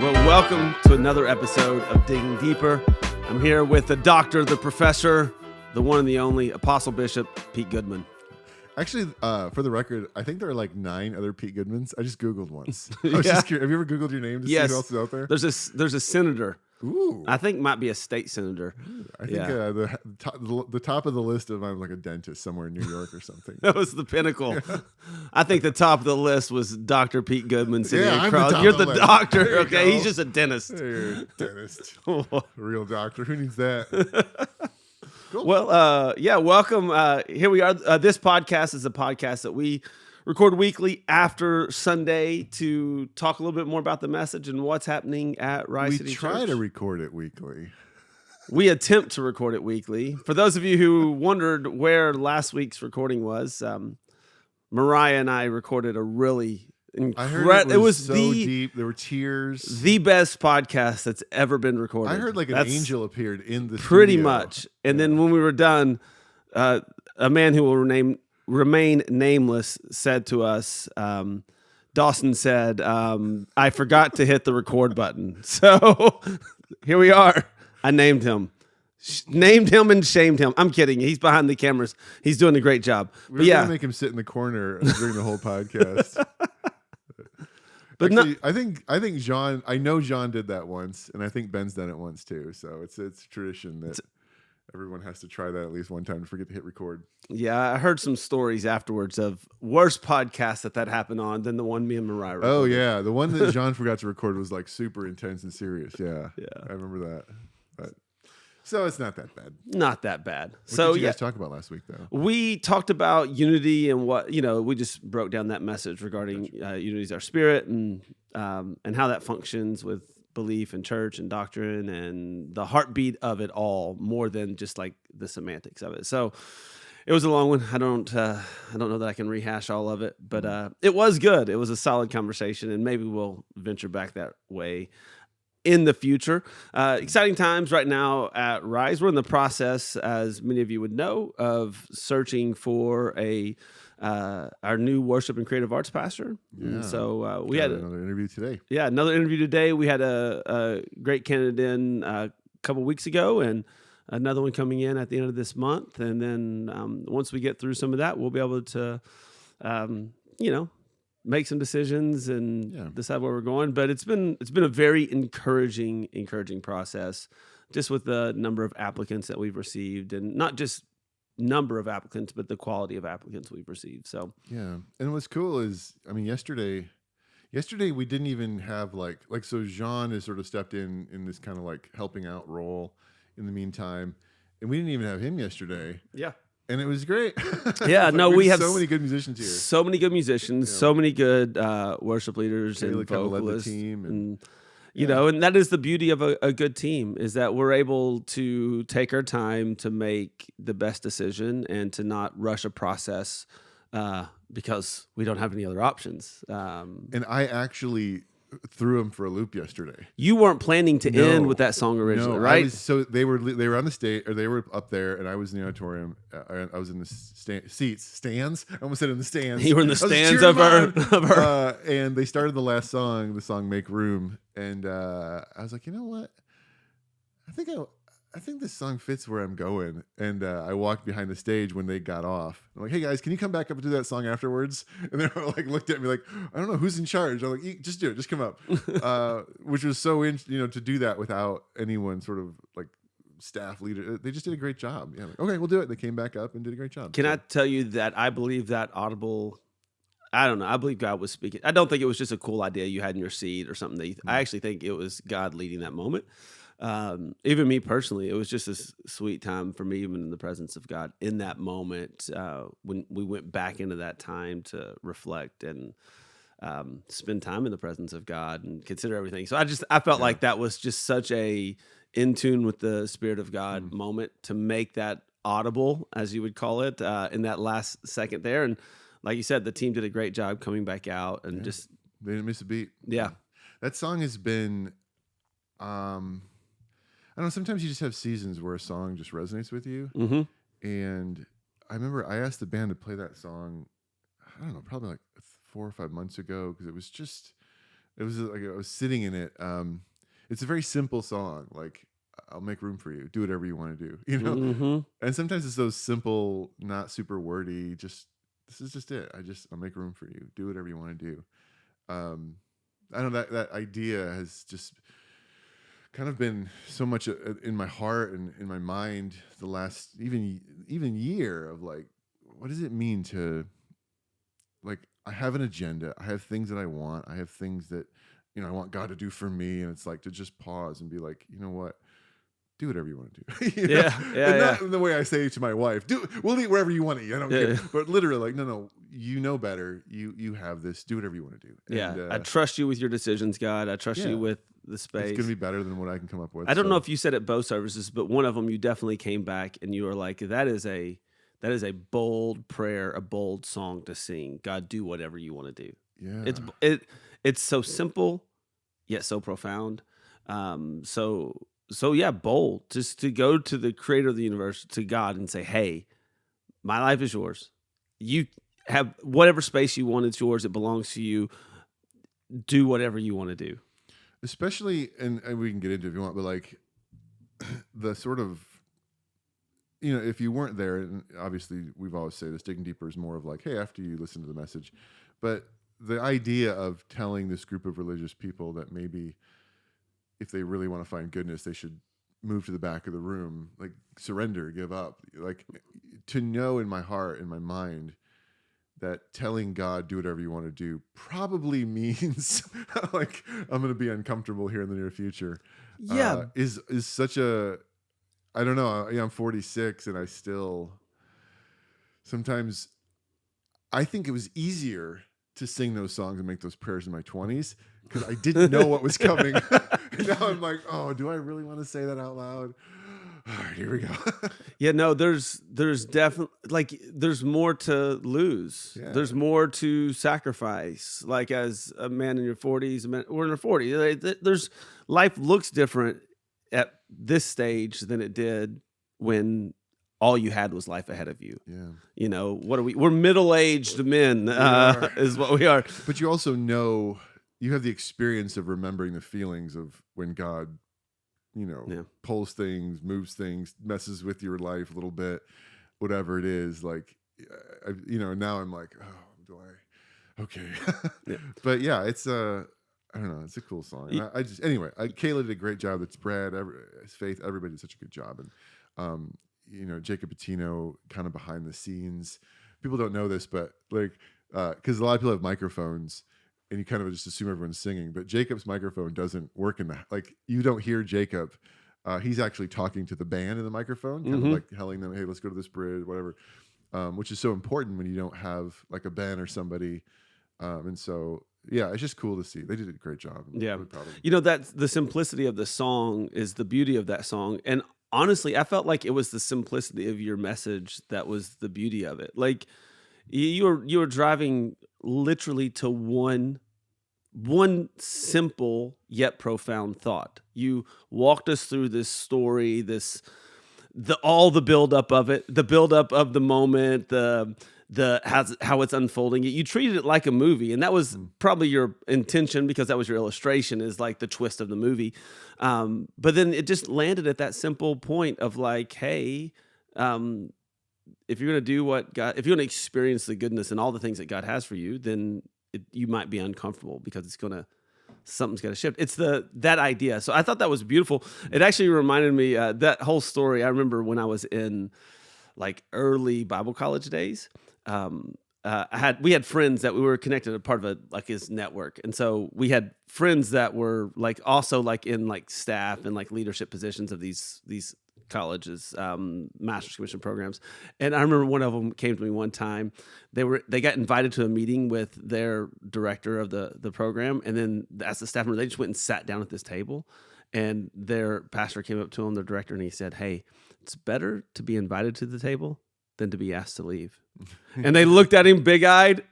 Well, welcome to another episode of Digging Deeper. I'm here with the doctor, the professor, the one and the only Apostle Bishop, Pete Goodman. Actually, for the record, I think there are like 9 other Pete Goodmans. I just Googled once. I was just curious. Have you ever Googled your name to see who else is out there? There's a senator. Ooh. I think might be a state senator. I think the top of the list of I'm like a dentist somewhere in New York or something. That was the pinnacle. Yeah. I think the top of the list was Dr. Pete Goodman sitting across. I'm You're the doctor. Okay, go. He's just a dentist. Hey, you're a dentist. A real doctor. Who needs that? Cool. Well, welcome. Here we are. This podcast is a podcast that we record weekly after Sunday to talk a little bit more about the message and what's happening at Rise City Church. We try to record it weekly. We attempt to record it weekly. For those of you who wondered where last week's recording was, Mariah and I recorded a really I heard it was so deep. There were tears. The best podcast that's ever been recorded. I heard like an angel appeared in the pretty studio. much. And then when we were done, a man who will remain nameless said to us, Dawson said, I forgot to hit the record button. So here we are. I named him. Named him and shamed him. I'm kidding. He's behind the cameras. He's doing a great job. We're going to make him sit in the corner during the whole podcast. But actually, I think John. I know John did that once, and I think Ben's done it once too. So it's tradition that everyone has to try that at least one time to forget to hit record. Yeah, I heard some stories afterwards of worse podcasts that happened on than the one me and Mariah recorded. Oh yeah, the one that John forgot to record was like super intense and serious. Yeah, I remember that. So it's not that bad. Not that bad. What did you guys talk about last week, though? We talked about unity and we just broke down that message regarding unity is our spirit and how that functions with belief and church and doctrine and the heartbeat of it all, more than just like the semantics of it. So it was a long one. I don't know that I can rehash all of it, but it was good. It was a solid conversation, and maybe we'll venture back that way in the future. Exciting times right now at Rise. We're in the process, as many of you would know, of searching for our new worship and creative arts pastor. Yeah. And so we had another interview today. Yeah, another interview today. We had a great candidate in a couple weeks ago, and another one coming in at the end of this month. And then once we get through some of that, we'll be able to, make some decisions and decide where we're going. But it's been a very encouraging process, just with the number of applicants that we've received, and not just number of applicants, but the quality of applicants we've received. So yeah, and what's cool is, I mean, yesterday we didn't even have like so Jean has sort of stepped in this kind of like helping out role in the meantime, and we didn't even have him yesterday. Yeah. And it was great. Yeah, we have so many good musicians here. So many good musicians, so many good worship leaders and vocalists. Led the team and and that is the beauty of a good team, is that we're able to take our time to make the best decision and to not rush a process because we don't have any other options. And I actually threw him for a loop yesterday. You weren't planning to end with that song originally, right? So they were on the stage, or they were up there, and I was in the auditorium. I was in the stands. I almost said in the stands. You were in the stands of her. And they started the last song, the song "Make Room," and I was like, you know what? I think this song fits where I'm going. And I walked behind the stage when they got off. I'm like, hey guys, can you come back up and do that song afterwards? And they were like, looked at me like, I don't know who's in charge. I'm like, just do it, just come up. Which was so to do that without anyone sort of like staff leader. They just did a great job. Yeah, like, okay, we'll do it. They came back up and did a great job. Can I tell you that I believe that audible? I don't know. I believe God was speaking. I don't think it was just a cool idea you had in your seat or something. I actually think it was God leading that moment. Even me personally, it was just a sweet time for me, even in the presence of God in that moment, when we went back into that time to reflect and spend time in the presence of God and consider everything. So I felt like that was just such a in tune with the Spirit of God moment to make that audible, as you would call it, in that last second there. And like you said, the team did a great job coming back out and just they didn't miss a beat. Yeah, that song has been. I don't know, sometimes you just have seasons where a song just resonates with you. Mm-hmm. And I remember I asked the band to play that song, I don't know, probably like 4 or 5 months ago, because it was just, It was like I was sitting in it. It's a very simple song. Like, I'll make room for you. Do whatever you want to do. Mhm. And sometimes it's those simple, not super wordy. Just this is just it. I'll make room for you. Do whatever you want to do. Um, I don't know that idea has just kind of been so much in my heart and in my mind the last even year of like, what does it mean to, like, I have an agenda. I have things that I want. I have things that, I want God to do for me. And it's like to just pause and be like, you know what? Do whatever you want to do. Yeah, yeah, And yeah. not in the way I say to my wife, we'll eat wherever you want to eat. I don't care. Yeah. But literally, like, no, you know better. You have this. Do whatever you want to do. Yeah. And I trust you with your decisions, God. I trust you yeah, with the it's gonna space. be better than what I can come up with. I don't know So if you said it both services, but one of them you definitely came back and you were like, that is a bold prayer, a bold song to sing. God, do whatever you want to do. It's yeah. it's so simple yet so profound. So yeah, bold. Just to go to the creator of the universe, to God, and say, "Hey, my life is yours. You have whatever space you want, it's yours. It belongs to you. Do whatever you want to do." Especially, and we can get into it if you want, but like the sort of, if you weren't there, and obviously we've always say this, digging deeper is more of like, hey, after you listen to the message, but the idea of telling this group of religious people that maybe if they really want to find goodness, they should move to the back of the room, like surrender, give up, like to know in my heart, in my mind, that telling God do whatever you want to do probably means like I'm going to be uncomfortable here in the near future. Yeah, Is such a, I don't know. I'm 46 and I still sometimes I think it was easier to sing those songs and make those prayers in my 20s because I didn't know what was coming. And now I'm like, oh, do I really want to say that out loud? All right, here we go. yeah. No, there's definitely like there's more to lose. Yeah, There's more to sacrifice. Like as a man in your 40s, we're in our 40s. There's life looks different at this stage than it did when all you had was life ahead of you. yeah. What are we? We're middle-aged men, We are. is what we are. But you also know, you have the experience of remembering the feelings of when God, Yeah. pulls things, moves things, messes with your life a little bit, whatever it is. Like, now I'm like, oh, do I? Okay. Yeah. But yeah, it's I don't know, it's a cool song. And Y- I just anyway, Kayla did a great job. That's Brad, Faith, everybody did such a good job, and Jacob Patino kind of behind the scenes. People don't know this, but like, because a lot of people have microphones and you kind of just assume everyone's singing, but Jacob's microphone doesn't work like you don't hear Jacob. He's actually talking to the band in the microphone, kind of Mhm. like telling them, "Hey, let's go to this bridge, whatever," which is so important when you don't have like a band or somebody. And so, yeah, it's just cool to see. They did a great job. I'm Yeah. really proud of them. That's the simplicity of the song is the beauty of that song. And honestly, I felt like it was the simplicity of your message that was the beauty of it. Like you were driving literally to one simple yet profound thought. You walked us through this story, all the buildup of it, the buildup of the moment, how it's unfolding. You treated it like a movie, and that was probably your intention because that was your illustration, is like the twist of the movie. But then it just landed at that simple point of like, hey, um, if you're gonna do what God, if you're gonna experience the goodness and all the things that God has for you, then you might be uncomfortable because something's got to shift. It's that idea. So I thought that was beautiful. It actually reminded me that whole story. I remember when I was in like early Bible college days. We had friends that we were connected, a part of his network, and so we had friends that were like also like in like staff and like leadership positions of these colleges, master's commission programs. And I remember one of them came to me one time. They got invited to a meeting with their director of the program, and then as the staff member, they just went and sat down at this table. And their pastor came up to him, their director, and he said, "Hey, it's better to be invited to the table than to be asked to leave." And they looked at him big-eyed,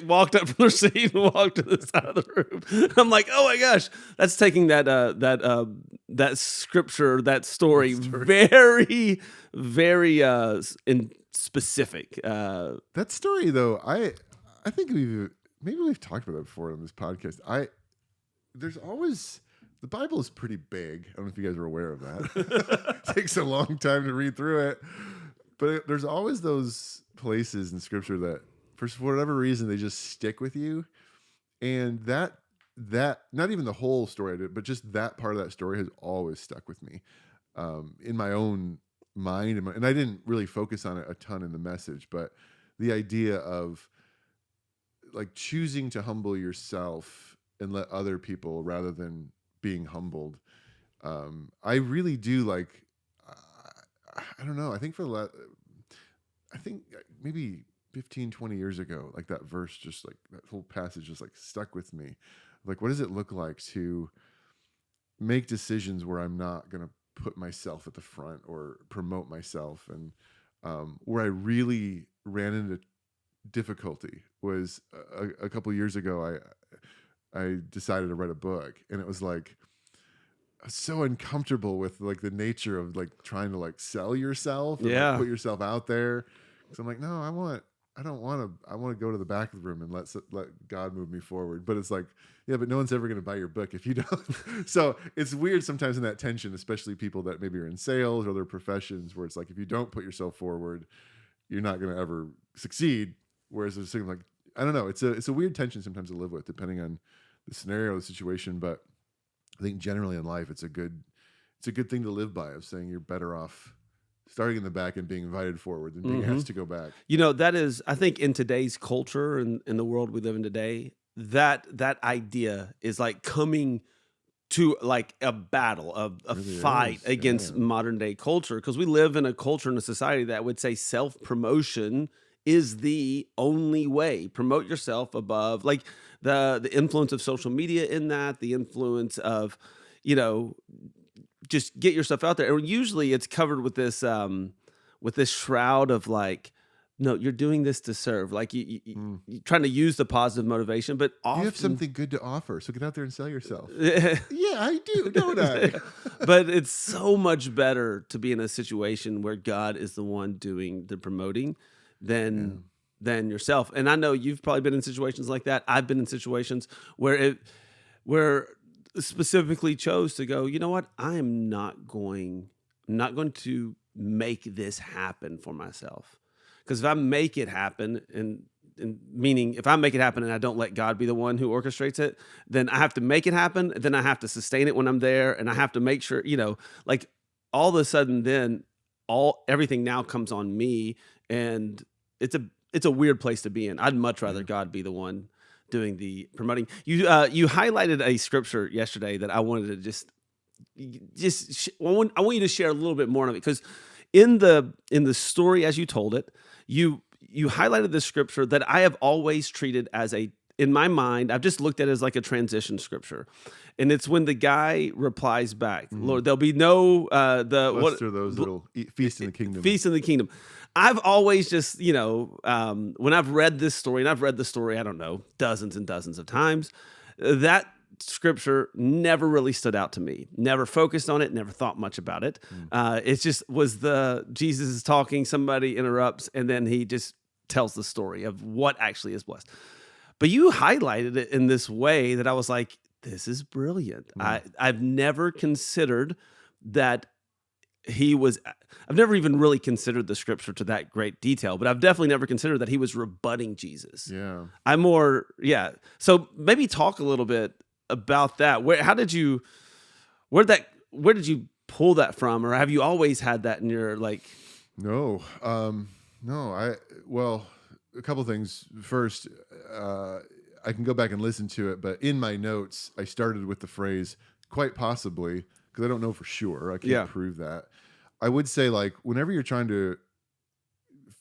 walked up from their seat and walked to the side of the room. I'm like, oh my gosh, that's taking that scripture, that story, very, very in specific. That story, though, I think maybe we've talked about that before on this podcast. there's always the Bible is pretty big. I don't know if you guys are aware of that. It takes a long time to read through it, but there's always those places in Scripture that, for whatever reason, they just stick with you, and that not even the whole story, but just that part of that story has always stuck with me, in my own mind, and I didn't really focus on it a ton in the message, but the idea of like choosing to humble yourself and let other people rather than being humbled. I really do like. I don't know. I think I think maybe 15, 20 years ago, like that verse, just like that whole passage, just like stuck with me. Like, what does it look like to make decisions where I'm not going to put myself at the front or promote myself, and where I really ran into difficulty was a couple years ago. I decided to write a book, and it was like I was so uncomfortable with like the nature of like trying to like sell yourself and like Yeah. put yourself out there. So I'm like, no, I don't want to. I want to go to the back of the room and let God move me forward. But it's like, yeah, but no one's ever going to buy your book if you don't. So it's weird sometimes in that tension, especially people that maybe are in sales or other professions, where it's like if you don't put yourself forward, you're not going to ever succeed. Whereas there's something like, I don't know. It's a weird tension sometimes to live with, depending on the scenario, the situation. But I think generally in life, it's a good thing to live by, of saying you're better off starting in the back and being invited forward than being Hmm. asked to go back. That is, I think, in today's culture and in the world we live in today, that idea is like coming to like a battle, a Really fight is, yeah. against modern day culture, because we live in a culture and a society that would say self promotion is the only way. Promote yourself above, like the influence of social media in that, the influence of, you know, just get yourself out there. And usually it's covered with this shroud of like, no, you're doing this to serve. Like Mm. you're trying to use the positive motivation, but You have often something good to offer, so get out there and sell yourself. Yeah, I do, don't I? but it's so much better to be in a situation where God is the one doing the promoting Yeah. than than yourself. And I know you've probably been in situations like that. I've been in situations where specifically chose to go, you know what? I'm not going to make this happen for myself. Because if I make it happen, and meaning if I make it happen and I don't let God be the one who orchestrates it, then I have to make it happen. Then I have to sustain it when I'm there, and I have to make sure, like all of a sudden, then all everything now comes on me, and it's a weird place to be in. I'd much rather Yeah. God be the one doing the promoting. You highlighted a scripture yesterday that I wanted to I want you to share a little bit more of it, because in the story as you told it, you highlighted the scripture that I have always treated as a in my mind, I've just looked at it as like a transition scripture, and it's when the guy replies back, Mhm. "Lord, there'll be no the what Blessed are those that'll feast in the kingdom. feast in the kingdom." I've always just when I've read this story, and I've read the story, I don't know, dozens and dozens of times, that scripture never really stood out to me. Never focused on it. Never thought much about it. Mm. It just was the Jesus is talking, somebody interrupts, and then he just tells the story of what actually is blessed. But you highlighted it in this way that I was like, this is brilliant. Mm. I've never considered that he was I've never even really considered the scripture to that great detail, but I've definitely never considered that he was rebutting Jesus. Yeah. I'm more, yeah. So maybe talk a little bit about that. Where did you pull that from, or have you always had that in your like? No. No. Well, a couple things. First, I can go back and listen to it, but in my notes, I started with the phrase "quite possibly" because I don't know for sure. I can't Yeah. prove that. I would say, like, whenever you're trying to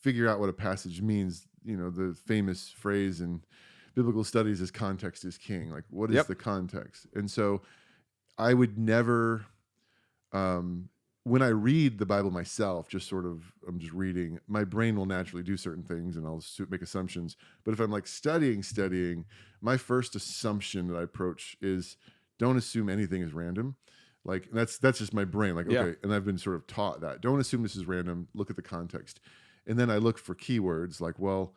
figure out what a passage means, the famous phrase in biblical studies is "context is king." Like, what is Yep. the context? And so, I would never, when I read the Bible myself, just sort of, I'm just reading, my brain will naturally do certain things and I'll make assumptions. But if I'm like studying, my first assumption that I approach is don't assume anything is random. Like that's just my brain. Like, Yeah. okay. And I've been sort of taught that. Don't assume this is random. Look at the context. And then I look for keywords like, well,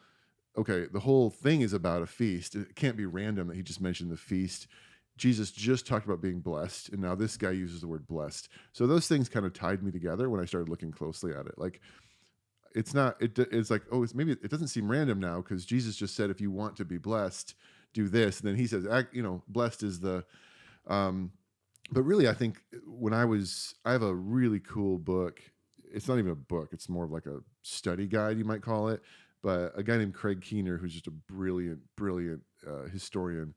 okay, the whole thing is about a feast. It can't be random that he just mentioned the feast. Jesus just talked about being blessed, and now this guy uses the word blessed. So those things kind of tied me together when I started looking closely at it. Like it's not it's like, oh, it's maybe it doesn't seem random now because Jesus just said if you want to be blessed, do this. And then he says, blessed is the um but really I think I have a really cool book. It's not even a book, it's more of like a study guide, you might call it. But a guy named Craig Keener, who's just a brilliant historian,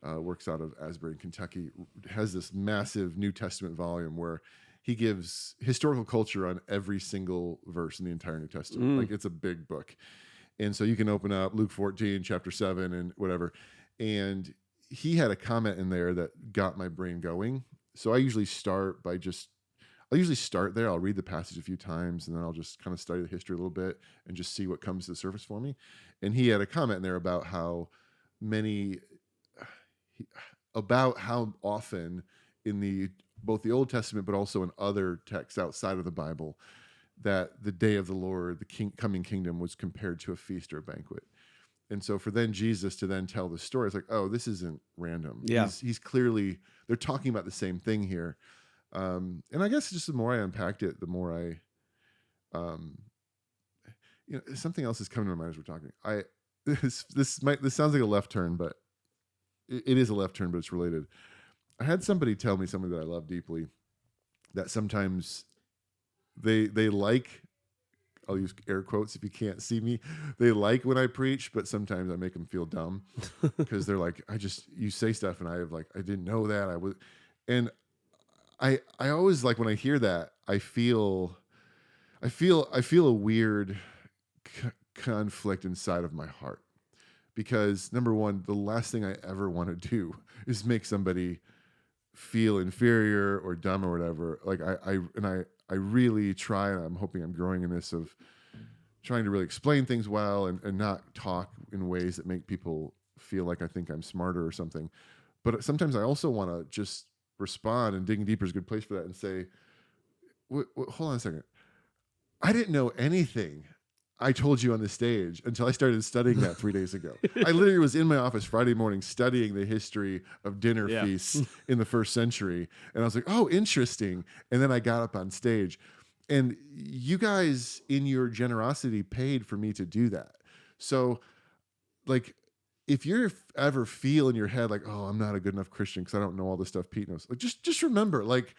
works out of Asbury, Kentucky, has this massive New Testament volume where he gives historical culture on every single verse in the entire New Testament. Mm. Like it's a big book. And so you can open up Luke 14, chapter 7, and whatever. And he had a comment in there that got my brain going. So I'll usually start there. I'll read the passage a few times and then I'll just kind of study the history a little bit and just see what comes to the surface for me. And he had a comment in there about how often in both the Old Testament, but also in other texts outside of the Bible, that the day of the Lord, the coming kingdom, was compared to a feast or a banquet. And so for then Jesus to then tell the story, it's like, oh, this isn't random. Yeah. He's clearly, they're talking about the same thing here. And I guess just the more I unpacked it, the more something else is coming to my mind as we're talking. This sounds like a left turn, but it is a left turn, but it's related. I had somebody tell me something that I love deeply, that sometimes they like, I'll use air quotes if you can't see me, they like when I preach, but sometimes I make them feel dumb because they're like, you say stuff and I didn't know that. And I always, like, when I hear that, I feel a weird conflict inside of my heart, because number one, the last thing I ever want to do is make somebody feel inferior or dumb or whatever. Like I really try, and I'm hoping I'm growing in this, of trying to really explain things well and not talk in ways that make people feel like I think I'm smarter or something. But sometimes I also want to just respond, and digging deeper is a good place for that, and say, hold on a second. I didn't know anything I told you on the stage until I started studying that 3 days ago. I literally was in my office Friday morning studying the history of dinner feasts in the first century. And I was like, oh, interesting. And then I got up on stage. And you guys, in your generosity, paid for me to do that. So, like, if you ever feel in your head like, oh, I'm not a good enough Christian because I don't know all the stuff Pete knows, like, just remember, like,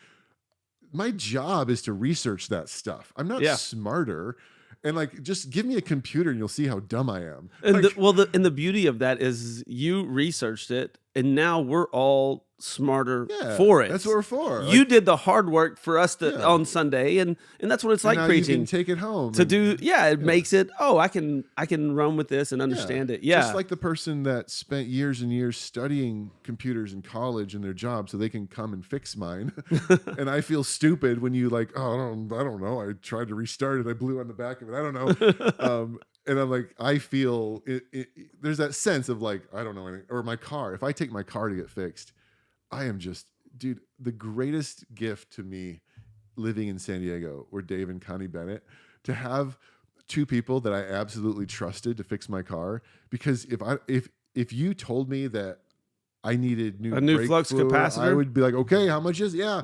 my job is to research that stuff. I'm not smarter. And, like, just give me a computer and you'll see how dumb I am. And Like, the beauty of that is you researched it, and now we're all smarter for it. That's what we're for. You Like, did the hard work for us on Sunday, and that's what it's like now preaching. you can take it home to do. Yeah, it makes it. Oh, I can run with this and understand it. Yeah, just like the person that spent years and years studying computers in college and their job so they can come and fix mine. And I feel stupid when you, like, oh, I don't know. I tried to restart it. I blew on the back of it. I don't know. And I'm like, I feel there's that sense of, like, I don't know anything. Or my car. If I take my car to get fixed, I am just, dude, the greatest gift to me living in San Diego, were Dave and Connie Bennett, to have two people that I absolutely trusted to fix my car. Because if you told me that I needed a new brake flux fluid, capacitor, I would be like, okay, how much is it? Yeah.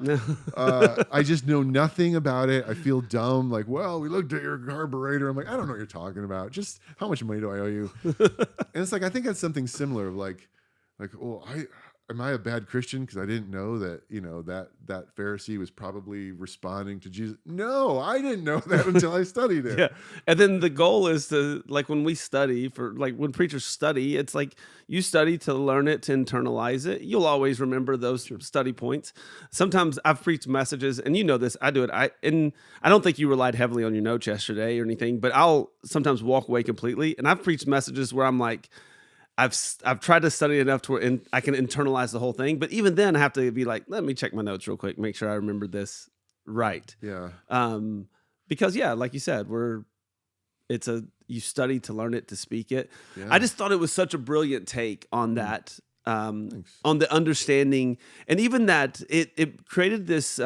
I just know nothing about it. I feel dumb. Like, well, we looked at your carburetor. I'm like, I don't know what you're talking about. Just how much money do I owe you? And it's like, I think that's something similar of like, oh, am I a bad Christian because I didn't know that, that Pharisee was probably responding to Jesus? No, I didn't know that until I studied it. Yeah. And then the goal is to, like, when we study, for, like, when preachers study, it's like you study to learn it, to internalize it. You'll always remember those study points. Sometimes I've preached messages, and you know this, I do it. I don't think you relied heavily on your notes yesterday or anything, but I'll sometimes walk away completely. And I've preached messages where I'm like, I've tried to study enough to where I can internalize the whole thing, but even then I have to be like, let me check my notes real quick, make sure I remember this right. Yeah. Because like you said, you study to learn it, to speak it. Yeah. I just thought it was such a brilliant take on that, on the understanding, and even that it created this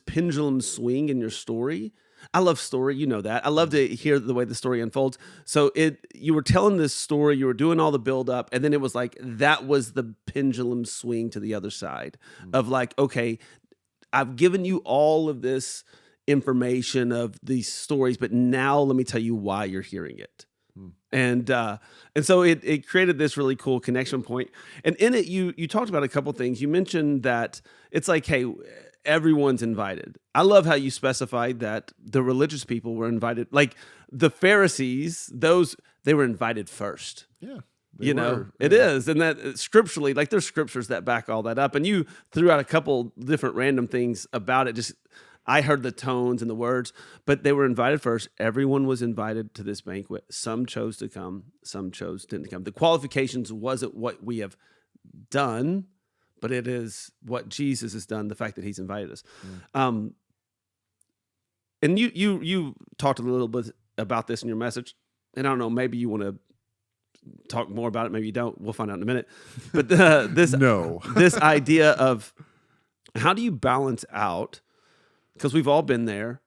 pendulum swing in your story. I love story, you know that. I love Mm, to hear the way the story unfolds. So you were telling this story, you were doing all the build up, and then it was like that was the pendulum swing to the other side mm, of like, okay, I've given you all of this information of these stories, but now let me tell you why you're hearing it. mm. And so it created this really cool connection point. And in it, you talked about a couple things. You mentioned that it's like, hey, everyone's invited. I love how you specified that the religious people were invited, like the Pharisees, those they were invited first. Yeah, they You know, were. it Yeah. is, and that scripturally, like there's scriptures that back all that up. And you threw out a couple different random things about it. Just I heard the tones and the words, but they were invited first. Everyone was invited to this banquet. Some chose to come, some chose didn't come. The qualifications wasn't what we have done, but it is what Jesus has done. The fact that He's invited us. Mm. Um, and you talked a little bit about this in your message, and I don't know, maybe you want to talk more about it. Maybe you don't. We'll find out in a minute. But No. this idea of how do you balance out, because we've all been there,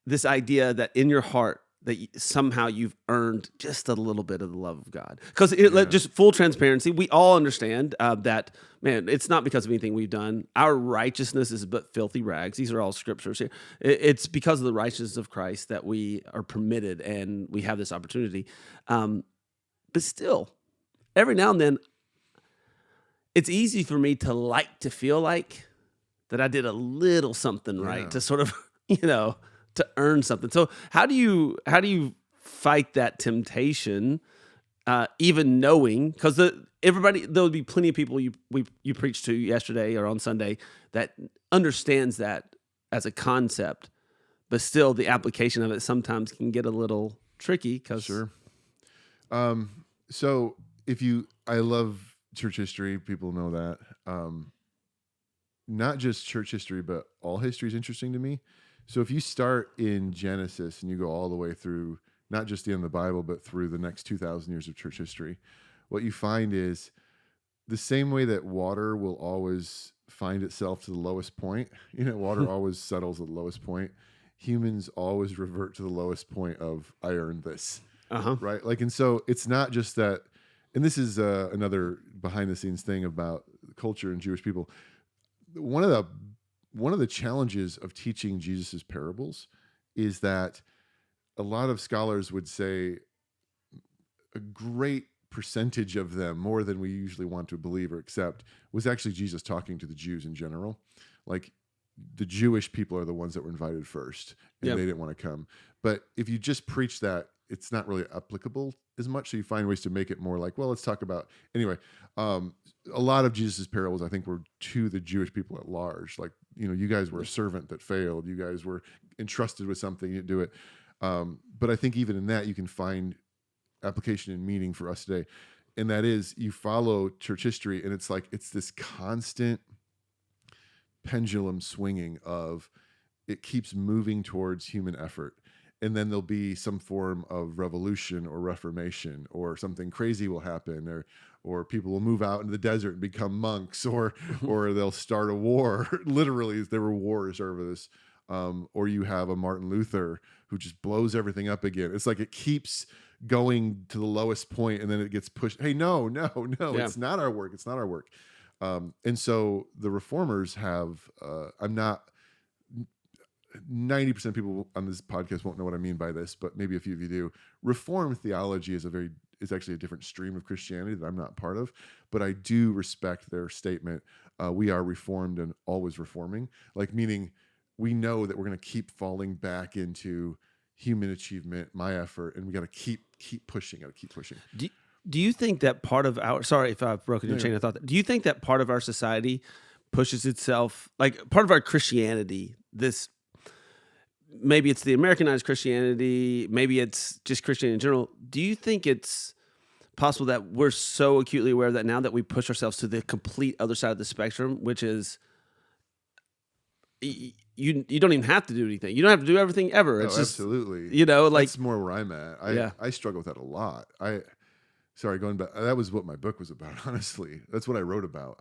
this idea that in your heart that somehow you've earned just a little bit of the love of God. Because Yeah. just full transparency, we all understand that, man, it's not because of anything we've done. Our righteousness is but filthy rags. These are all scriptures here. It's because of the righteousness of Christ that we are permitted and we have this opportunity. But still, every now and then, it's easy for me to like to feel like that I did a little something right Yeah. to sort of, you know, to earn something. So how do you fight that temptation, even knowing because everybody there would be plenty of people you preached to yesterday or on Sunday that understands that as a concept, but still the application of it sometimes can get a little tricky because Sure. So if you, I love church history. People know that. Not just church history, but all history is interesting to me. So if you start in Genesis and you go all the way through, not just the end of the Bible, but through the next 2,000 years of church history, what you find is the same way that water will always find itself to the lowest point. Water always settles at the lowest point. Humans always revert to the lowest point of I earned this, uh-huh. right? Like, and so it's not just that. And this is another behind the scenes thing about culture and Jewish people. One of the challenges of teaching Jesus's parables is that a lot of scholars would say a great percentage of them, more than we usually want to believe or accept, was actually Jesus talking to the Jews in general. Like the Jewish people are the ones that were invited first and Yep. they didn't want to come. But if you just preach that, it's not really applicable as much. So you find ways to make it more like, well, let's talk about anyway. A lot of Jesus's parables, I think, were to the Jewish people at large. Like, you guys were a servant that failed. You guys were entrusted with something. You didn't do it. But I think even in that, you can find application and meaning for us today. And that is, you follow church history, and it's like it's this constant pendulum swinging of it keeps moving towards human effort. And then there'll be some form of revolution or reformation, or something crazy will happen, or people will move out into the desert and become monks, or they'll start a war. Literally, there were wars over this. Or you have a Martin Luther who just blows everything up again. It's like it keeps going to the lowest point, and then it gets pushed. Hey, no, no, no! Yeah. It's not our work. It's not our work. And so the reformers have. I'm not 90% of people on this podcast won't know what I mean by this, but maybe a few of you do. Reformed theology is actually a different stream of Christianity that I'm not part of, but I do respect their statement. We are reformed and always reforming, like meaning we know that we're going to keep falling back into human achievement, my effort, and we got to keep pushing. Got to keep pushing. Do you think that part of our sorry if I've broken your No, chain of thought. Do you think that part of our society pushes itself like part of our Christianity, this maybe it's the Americanized Christianity, maybe it's just Christianity in general. Do you think it's possible that we're so acutely aware of that now that we push ourselves to the complete other side of the spectrum, which is you don't even have to do anything. You don't have to do everything ever. oh, It's just absolutely. like That's more where I'm at. yeah. I struggle with that a lot. Sorry, going back. That was what my book was about. Honestly, that's what I wrote about.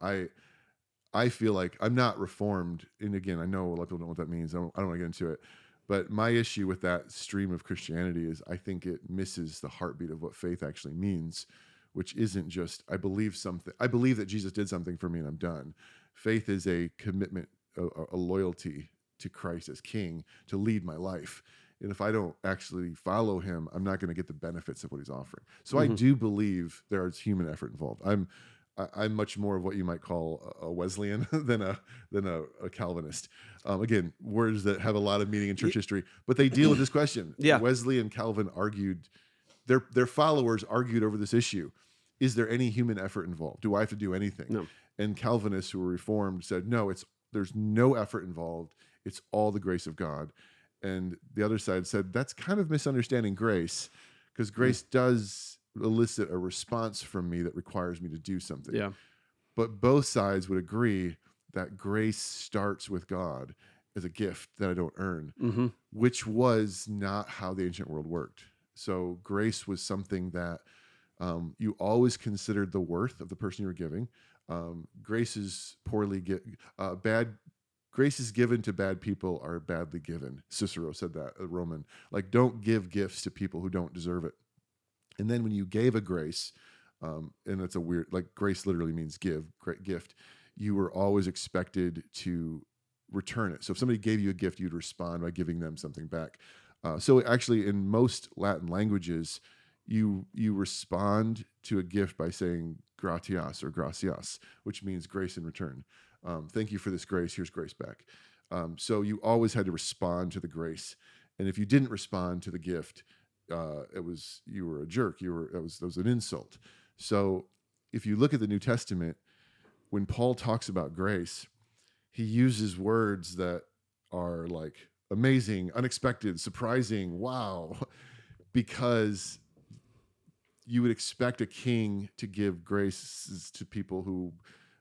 I feel like I'm not reformed, and again, I know a lot of people don't know what that means. I don't want to get into it. But my issue with that stream of Christianity is I think it misses the heartbeat of what faith actually means, which isn't just I believe something. I believe that Jesus did something for me and I'm done. Faith is a commitment, a loyalty to Christ as King to lead my life. And if I don't actually follow him, I'm not going to get the benefits of what he's offering. So I Mhm. do believe there is human effort involved. I'm much more of what you might call a Wesleyan than a Calvinist. Again, words that have a lot of meaning in church Ye history, but they deal with this question. Yeah. Wesley and Calvin argued, their followers argued over this issue. Is there any human effort involved? Do I have to do anything? No. And Calvinists who were Reformed said, no, there's no effort involved. It's all the grace of God. And the other side said, that's kind of misunderstanding grace, because Mm. grace does elicit a response from me that requires me to do something. Yeah. But both sides would agree that grace starts with God as a gift that I don't earn, Mhm. which was not how the ancient world worked. So grace was something that you always considered the worth of the person you were giving. Grace is bad. Grace is given to bad people are badly given. Cicero said that, a Roman. Like, don't give gifts to people who don't deserve it. And then when you gave a grace, and it's a weird, like grace literally means give, great gift, you were always expected to return it. So if somebody gave you a gift, you'd respond by giving them something back. So actually, in most Latin languages, you respond to a gift by saying gratias or gracias, which means grace in return. Thank you for this grace. Here's grace back. So you always had to respond to the grace, and if you didn't respond to the gift, you were a jerk. That was an insult. So if you look at the New Testament, when Paul talks about grace, he uses words that are like amazing, unexpected, surprising, wow, because you would expect a king to give graces to people who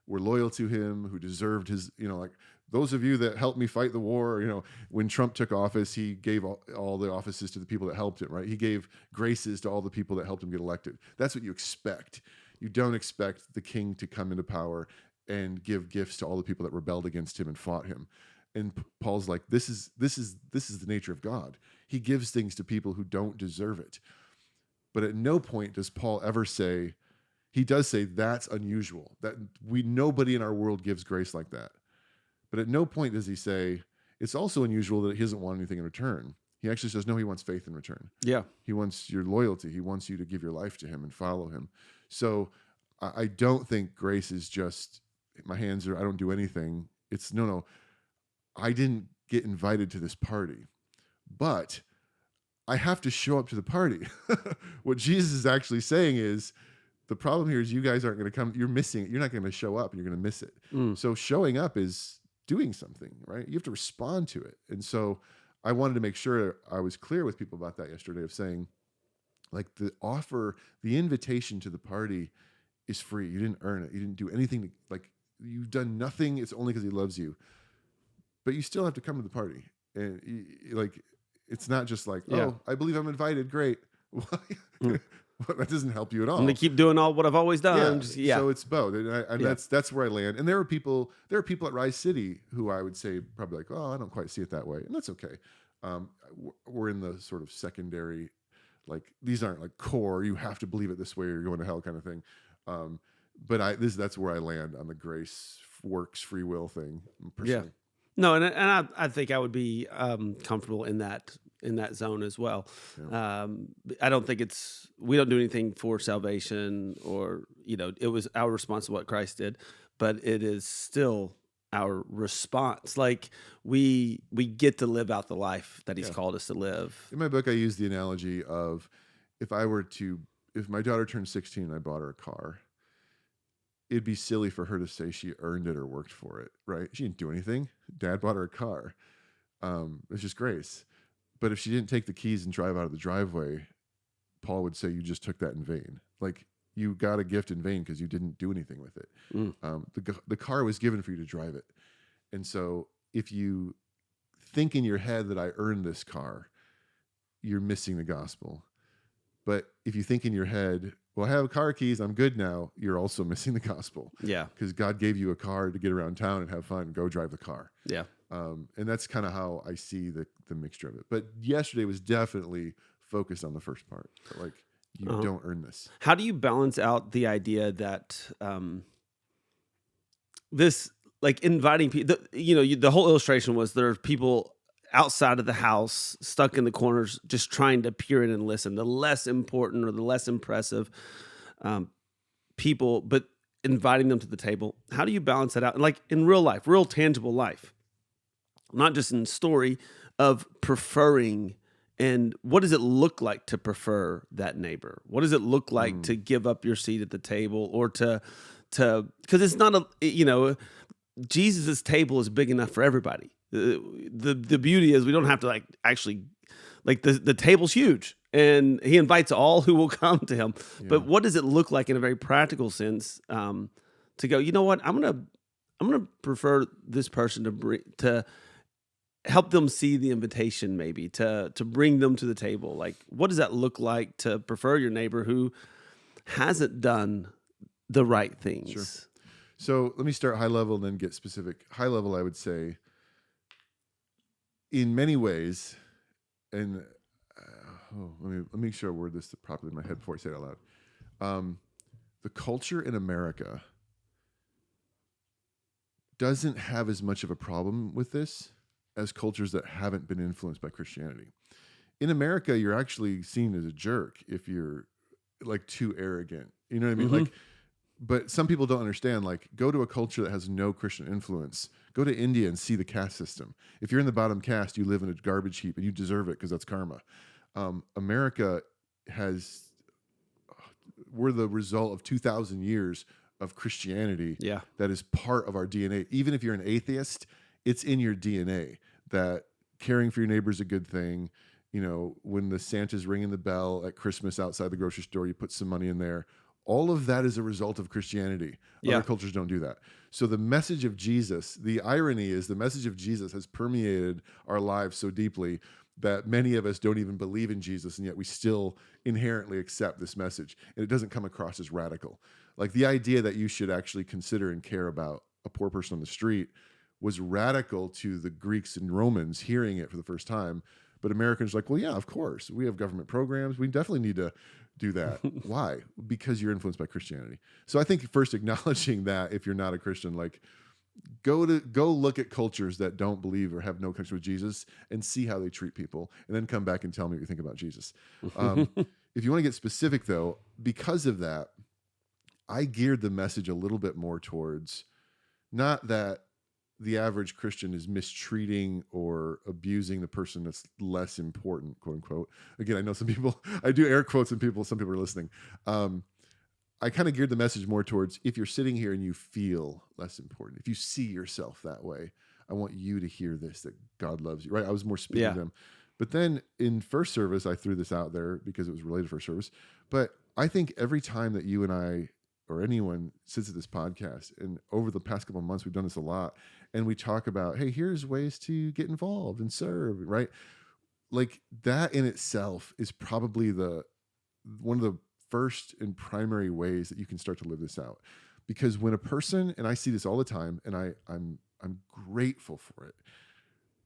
were loyal to him, who deserved his, like those of you that helped me fight the war, when Trump took office, he gave all the offices to the people that helped him, right? He gave graces to all the people that helped him get elected. That's what you expect. You don't expect the king to come into power and give gifts to all the people that rebelled against him and fought him. And Paul's like, this is the nature of God. He gives things to people who don't deserve it. But at no point does Paul ever say, he does say that's unusual, that nobody in our world gives grace like that. But at no point does he say it's also unusual that he doesn't want anything in return. He actually says, no, he wants faith in return. Yeah. He wants your loyalty. He wants you to give your life to him and follow him. So I don't think grace is just I don't do anything. It's no, I didn't get invited to this party, but I have to show up to the party. What Jesus is actually saying is, the problem here is you guys aren't going to come. You're missing it. You're not going to show up and you're going to miss it. Mm. So showing up is doing something, right? You have to respond to it. And so I wanted to make sure I was clear with people about that yesterday, of saying, like, the invitation to the party is free. You didn't earn it. You didn't do anything you've done nothing. It's only because he loves you, but you still have to come to the party. And it's not just like, Yeah. oh, I believe I'm invited. Great. Mm. Well, that doesn't help you at all. I'm gonna keep doing all what I've always done. Yeah. So it's both, and Yeah. that's where I land. And there are people at Rise City who I would say probably like, oh, I don't quite see it that way, and that's okay. We're in the sort of secondary, like these aren't like core. You have to believe it this way or you're going to hell kind of thing. But that's where I land on the grace works free will thing personally. No, and I think I would be comfortable in that zone as well. Yeah. I don't think we don't do anything for salvation, or it was our response to what Christ did, but it is still our response. Like we get to live out the life that He's Yeah. called us to live. In my book, I use the analogy of if my daughter turned 16 and I bought her a car, it'd be silly for her to say she earned it or worked for it, right? She didn't do anything. Dad bought her a car. It's just grace. But if she didn't take the keys and drive out of the driveway, Paul would say you just took that in vain. Like, you got a gift in vain because you didn't do anything with it. Mm. The car was given for you to drive it. And so if you think in your head that I earned this car, you're missing the gospel. But if you think in your head, well, I have car keys, I'm good now, you're also missing the gospel. Yeah. Because God gave you a car to get around town and have fun. Go drive the car. Yeah. And that's kind of how I see the mixture of it. But yesterday was definitely focused on the first part. But like, you Uh-huh. don't earn this. How do you balance out the idea that this, like inviting people, the whole illustration was there are people outside of the house, stuck in the corners, just trying to peer in and listen. The less important or the less impressive um, people, but inviting them to the table. How do you balance that out? Like in real life, real tangible life, not just in story of preferring. And what does it look like to prefer that neighbor? What does it look like Mm, to give up your seat at the table, or to because it's not a Jesus's table is big enough for everybody. The beauty is we don't have to like actually like the table's huge and he invites all who will come to him. But yeah, what does it look like in a very practical sense to go, you know what? I'm gonna prefer this person to help them see the invitation, maybe to bring them to the table. Like what does that look like to prefer your neighbor who hasn't done the right sure. things? So let me start high level and then get specific. High level, I would say, in many ways, and let me make sure I word this properly in my head before I say it out loud. Um, the culture in America doesn't have as much of a problem with this as cultures that haven't been influenced by Christianity. In America, you're actually seen as a jerk if you're like too arrogant. You know what I mean? Hmm. Like, but some people don't understand. Like, go to a culture that has no Christian influence. Go to India and see the caste system. If you're in the bottom caste, you live in a garbage heap and you deserve it because that's karma. America has we're the result of 2,000 years of Christianity Yeah. that is part of our DNA. Even if you're an atheist, it's in your DNA that caring for your neighbor is a good thing. You know, when the Santa's ringing the bell at Christmas outside the grocery store, you put some money in there. All of that is a result of Christianity. Other Yeah. cultures don't do that. So the message of Jesus, the irony is the message of Jesus has permeated our lives so deeply that many of us don't even believe in Jesus, and yet we still inherently accept this message. And it doesn't come across as radical. Like the idea that you should actually consider and care about a poor person on the street was radical to the Greeks and Romans hearing it for the first time. But Americans are like, well, yeah, of course. We have government programs. We definitely need to do that. Why? Because you're influenced by Christianity. So I think first acknowledging that if you're not a Christian, like go look at cultures that don't believe or have no connection with Jesus and see how they treat people, and then come back and tell me what you think about Jesus. Um, if you want to get specific, though, because of that, I geared the message a little bit more towards not that the average Christian is mistreating or abusing the person that's less important, quote unquote. Again, I know some people, I do air quotes and some people are listening. Um, I kind of geared the message more towards if you're sitting here and you feel less important, if you see yourself that way, I want you to hear this, that God loves you, right? I was more speaking to Yeah. them. But then in first service, I threw this out there because it was related to first service. But I think every time that you and I or anyone sits at this podcast, and over the past couple of months, we've done this a lot, and we talk about, hey, here's ways to get involved and serve, right? Like that in itself is probably the one of the first and primary ways that you can start to live this out. Because when a person, and I see this all the time, and I'm grateful for it.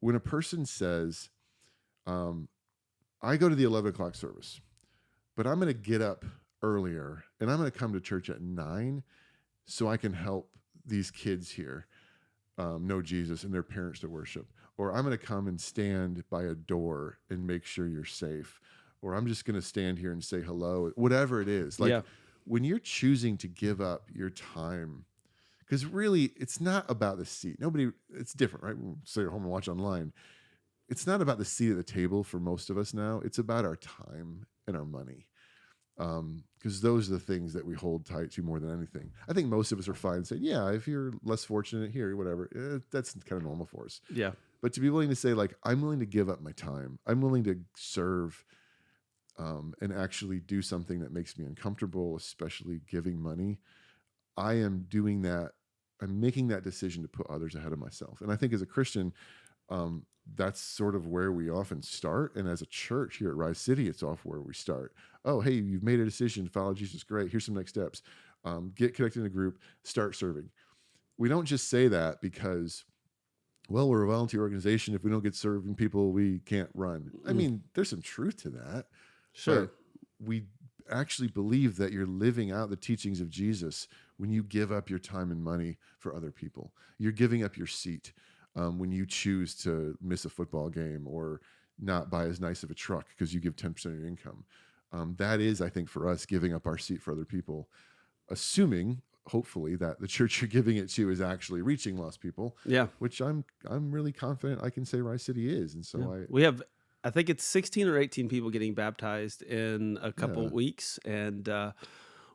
When a person says, um, I go to the 11 o'clock service, but I'm going to get up earlier and I'm going to come to church at 9 so I can help these kids here know Jesus and their parents to worship. Or I'm going to come and stand by a door and make sure you're safe. Or I'm just going to stand here and say hello, whatever it is. Like Yeah. when you're choosing to give up your time, because really it's not about the seat. Nobody, it's different, right? We'll stay at home and watch online. It's not about the seat at the table for most of us now. It's about our time and our money. Because those are the things that we hold tight to more than anything. I think most of us are fine saying, yeah, if you're less fortunate here, whatever, that's kind of normal for us. Yeah. But to be willing to say, like, I'm willing to give up my time, I'm willing to serve and actually do something that makes me uncomfortable, especially giving money, I am doing that. I'm making that decision to put others ahead of myself. And I think as a Christian, um, that's sort of where we often start. And as a church here at Rise City, it's off where we start. Oh, hey, you've made a decision to follow Jesus. Great. Here's some next steps. Get connected in a group, start serving. We don't just say that because well, we're a volunteer organization. If we don't get serving people, we can't run. I Mm, mean, there's some truth to that, sure. but we actually believe that you're living out the teachings of Jesus when you give up your time and money for other people. You're giving up your seat when you choose to miss a football game or not buy as nice of a truck because you give 10% of your income. That is, I think, for us, giving up our seat for other people, assuming, hopefully, that the church you're giving it to is actually reaching lost people, Yeah. which I'm really confident I can say Rice City is. And Yeah. so We have, I think it's 16 or 18 people getting baptized in a couple yeah, weeks. And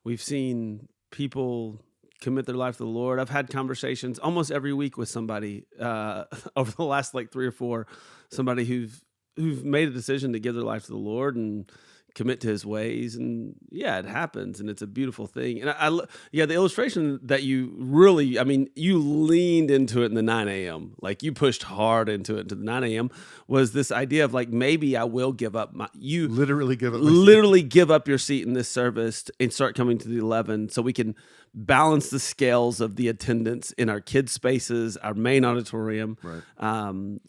we've seen people commit their life to the Lord. I've had conversations almost every week with somebody over the last like 3 or 4, somebody who've made a decision to give their life to the Lord and commit to his ways. And yeah, it happens and it's a beautiful thing. And yeah, the illustration that you really, I mean, you leaned into it in the 9 a.m. Like you pushed hard into it into the 9 a.m. was this idea of like, maybe I will give up you literally give up my seat. literally give up your seat in this service and start coming to the 11 so we can balance the scales of the attendance in our kids spaces, our main auditorium. Right.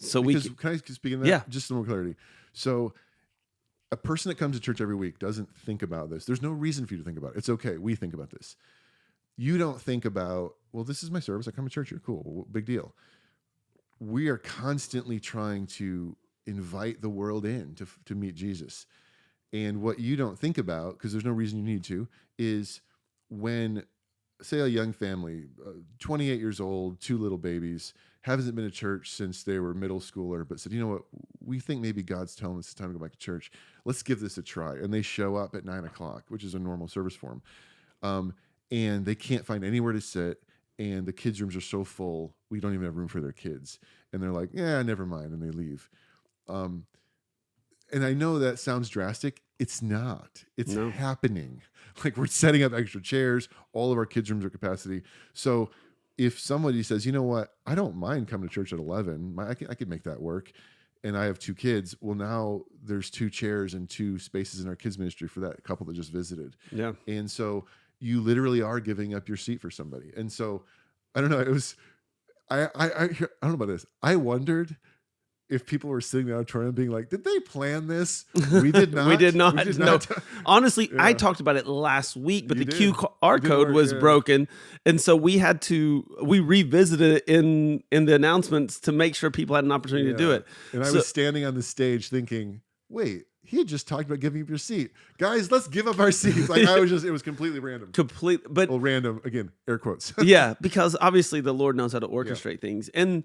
So Because can I speak in that? Yeah. Just some more clarity. So a person that comes to church every week doesn't think about this. There's no reason for you to think about it. It's okay. We think about this. You don't think about, well, this is my service. I come to church here. Cool. Well, big deal. We are constantly trying to invite the world in to meet Jesus. And what you don't think about, because there's no reason you need to, is when, say, a young family, 28 years old, 2 little babies, hasn't been to church since they were middle schooler, but said, you know what, we think maybe God's telling us it's time to go back to church. Let's give this a try. And they show up at 9 o'clock, which is a normal service for them. And they can't find anywhere to sit. And the kids' rooms are so full, we don't even have room for their kids. And they're like, yeah, never mind. And they leave. And I know that sounds drastic. It's not. It's No. happening. Like we're setting up extra chairs. All of our kids' rooms are capacity. So if somebody says, you know what, I don't mind coming to church at 11. I could make that work. And I have 2 kids. Well, now there's 2 chairs and 2 spaces in our kids ministry for that couple that just visited. Yeah. And so you literally are giving up your seat for somebody. And so I don't know. It was, I don't know about this. I wondered if people were sitting in the auditorium being like, did they plan this? We did not. We did not. We did No. not. Honestly, I Yeah. talked about it last week, but You the did. QR It didn't code work, was yeah. broken. And so we revisited it in the announcements to make sure people had an opportunity to do Yeah. it. And I So- was standing on the stage thinking, wait, he had just talked about giving up your seat. Guys, let's give up our seats. Like it was completely random. But Well, random, again, air quotes. yeah, because obviously the Lord knows how to orchestrate things. And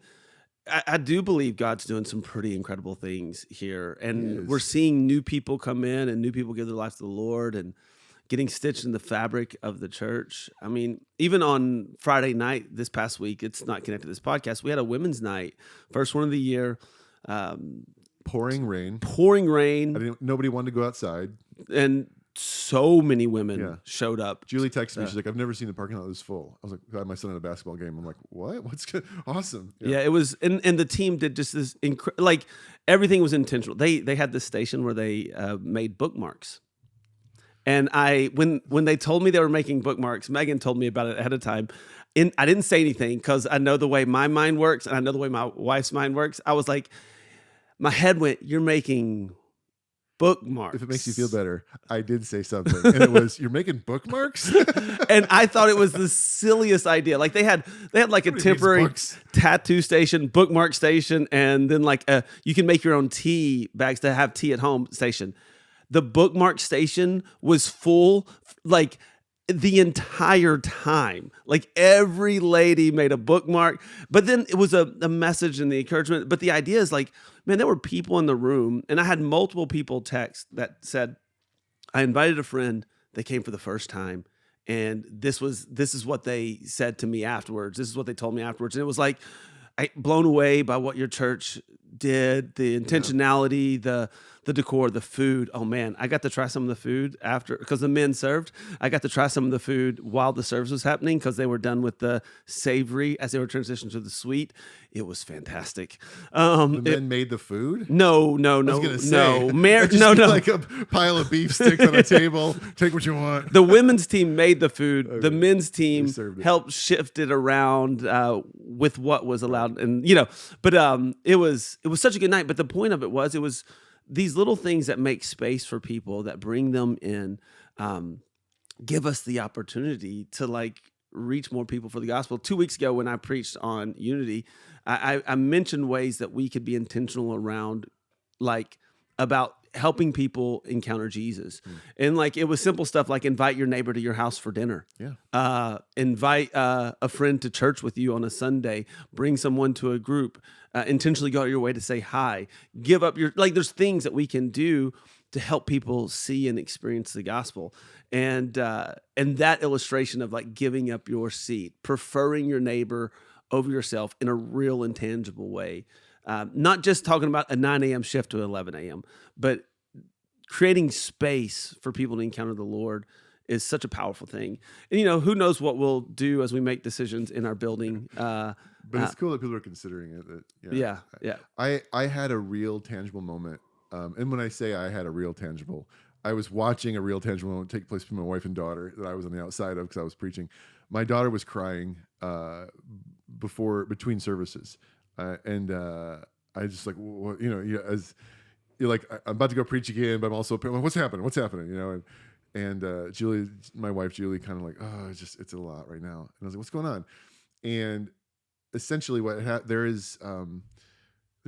I do believe God's doing some pretty incredible things here. He And is. we're seeing new people come in and new people give their lives to the Lord and getting stitched in the fabric of the church. I mean, even on Friday night this past week, it's not connected to this podcast, we had a women's night, first one of the year. Pouring rain. Pouring rain, Nobody wanted to go outside. and so many women Yeah. showed up. Julie texted me. She's like, I've never seen the parking lot this full. I was like, I had my son at a basketball game. I'm like, what? What's good? Awesome. Yeah, it was, and the team did just this like everything was intentional. They had this station where they made bookmarks, and when they told me they were making bookmarks, Megan told me about it ahead of time. And I didn't say anything because I know the way my mind works, and I know the way my wife's mind works. I was like, my head went, "You're making bookmarks." If it makes you feel better, I did say something, and it was, "You're making bookmarks." And I thought it was the silliest idea. Like they had like a Nobody needs temporary books. tattoo station, bookmark station, and then like you can make your own tea bags to have tea at home station. The bookmark station was full like the entire time. Like every lady made a bookmark, but then it was a message and the encouragement. But the idea is like, man, there were people in the room, and I had multiple people text that said, I invited a friend, they came for the first time, and this is what they said to me afterwards. This is what they told me afterwards. And it was like, blown away by what your church did, the intentionality, the the decor, the food. Oh man, I got to try some of the food after because the men served. I got to try some of the food while the service was happening because they were done with the savory as they were transitioning to the sweet. It was fantastic. The It men made the food? no, no, I was no, gonna say, no, that'd just no, be no. like a pile of beef sticks on a table. Take what you want. The women's team made the food. The Okay. men's They team served it. helped shift it around with what was Right. allowed, and but it was such a good night. But the point of it was these little things that make space for people that bring them in, um, give us the opportunity to like reach more people for the gospel. 2 weeks ago, when I preached on unity, I mentioned ways that we could be intentional around like about helping people encounter Jesus. Mm. And like it was simple stuff like invite your neighbor to your house for dinner. Yeah. Invite a friend to church with you on a Sunday. Bring someone to a group. Intentionally go out of your way to say hi. Give up your like. There's things that we can do to help people see and experience the gospel. And that illustration of like giving up your seat, preferring your neighbor over yourself in a real intangible way. Not just talking about a 9 a.m. shift to 11 a.m., but creating space for people to encounter the Lord is such a powerful thing. And, who knows what we'll do as we make decisions in our building. But it's cool that people are considering it. Yeah, yeah. I had a real tangible moment. And when I say I had a real tangible, I was watching a real tangible moment take place between my wife and daughter that I was on the outside of because I was preaching. My daughter was crying between services. And I just like, what, as you're like, I'm about to go preach again, but I'm also, like, what's happening? What's happening? And Julie, my wife, Julie, kind of like, oh, it's a lot right now. And I was like, what's going on? And essentially there's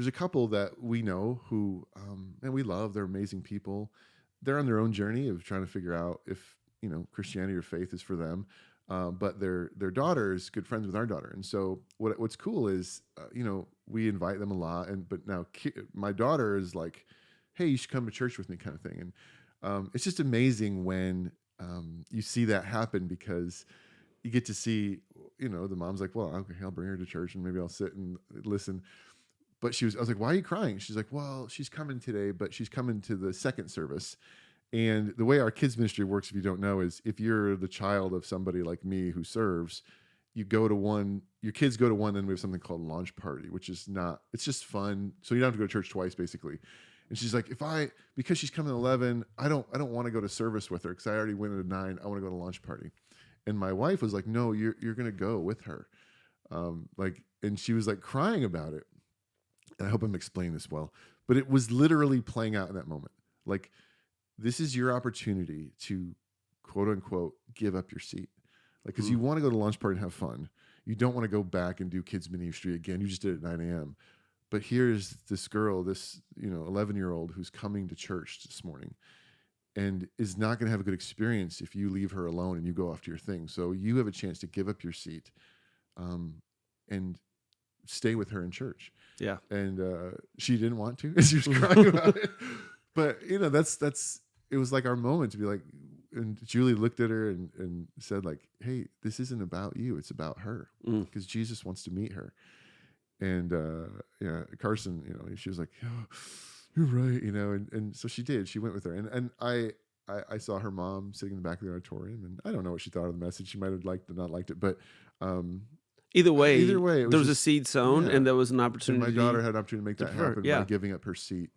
a couple that we know who, and we love, they're amazing people. They're on their own journey of trying to figure out if, Christianity or faith is for them. But their daughter is good friends with our daughter, and so what's cool is we invite them a lot, but now my daughter is like, hey, you should come to church with me, kind of thing, and it's just amazing when you see that happen because you get to see the mom's like, well, okay, I'll bring her to church and maybe I'll sit and listen. But I was like, why are you crying? She's like, well, she's coming today, but she's coming to the second service. And the way our kids ministry works, if you don't know, is if you're the child of somebody like me who serves, you go to one, your kids go to one, then we have something called launch party, which is it's just fun. So you don't have to go to church twice, basically. And she's like, because she's coming at 11, I don't want to go to service with her because I already went at 9. I want to go to launch party. And my wife was like, no, you're going to go with her. And she was like crying about it. And I hope I'm explaining this well, but it was literally playing out in that moment. Like, this is your opportunity to, quote unquote, give up your seat. Like, because you want to go to lunch party and have fun. You don't want to go back and do kids ministry again. You just did it at 9 a.m. But here's this girl, this 11-year-old who's coming to church this morning and is not going to have a good experience if you leave her alone and you go off to your thing. So you have a chance to give up your seat and stay with her in church. Yeah. And she didn't want to. She was crying about it. But that's it was like our moment to be like, and Julie looked at her and said like, hey, this isn't about you. It's about her because Jesus wants to meet her. And Carson, she was like, oh, you're right, and so she did. She went with her. And I saw her mom sitting in the back of the auditorium, and I don't know what she thought of the message. She might have liked it, not liked it, but Either way, there was a seed sown, and there was an opportunity. And my daughter had an opportunity to make that happen yeah. by giving up her seat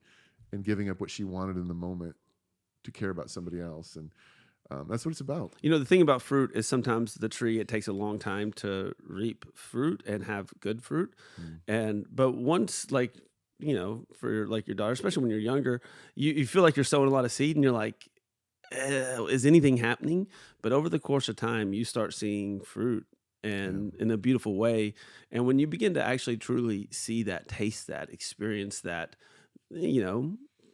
and giving up what she wanted in the moment to care about somebody else. And that's what it's about. The thing about fruit is sometimes the tree, it takes a long time to reap fruit and have good fruit. But once for like your daughter, especially when you're younger, you feel like you're sowing a lot of seed and you're like, is anything happening? But over the course of time, you start seeing fruit and in a beautiful way. And when you begin to actually truly see that, taste that, experience that,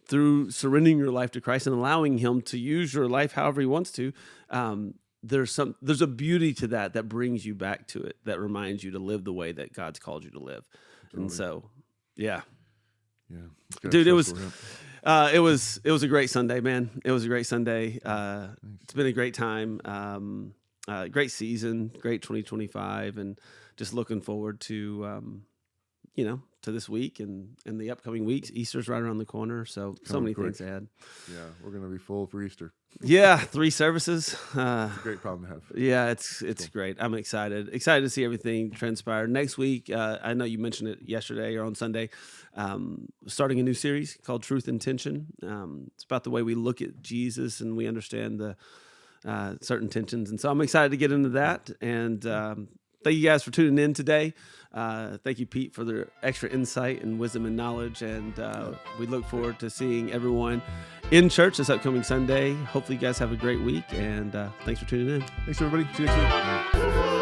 through surrendering your life to Christ and allowing Him to use your life however He wants to, there's a beauty to that brings you back to it, that reminds you to live the way that God's called you to live. Totally. And so, yeah, dude, it was a great Sunday, man. It was a great Sunday. It's been a great time. Great season, great 2025, and just looking forward to to this week and the upcoming weeks. Easter's right around the corner, so Coming many quick. things ahead. Yeah, we're gonna be full for Easter. Yeah, 3 services. It's a great problem to have. Yeah, it's Cool. great. I'm excited to see everything transpire next week. I know you mentioned it yesterday or on Sunday. Starting a new series called Truth and Tension. It's about the way we look at Jesus and we understand the certain tensions, and so I'm excited to get into that. And thank you guys for tuning in today. Thank you, Pete, for the extra insight and wisdom and knowledge. And we look forward to seeing everyone in church this upcoming Sunday. Hopefully, you guys have a great week. And thanks for tuning in. Thanks, everybody. See you next week.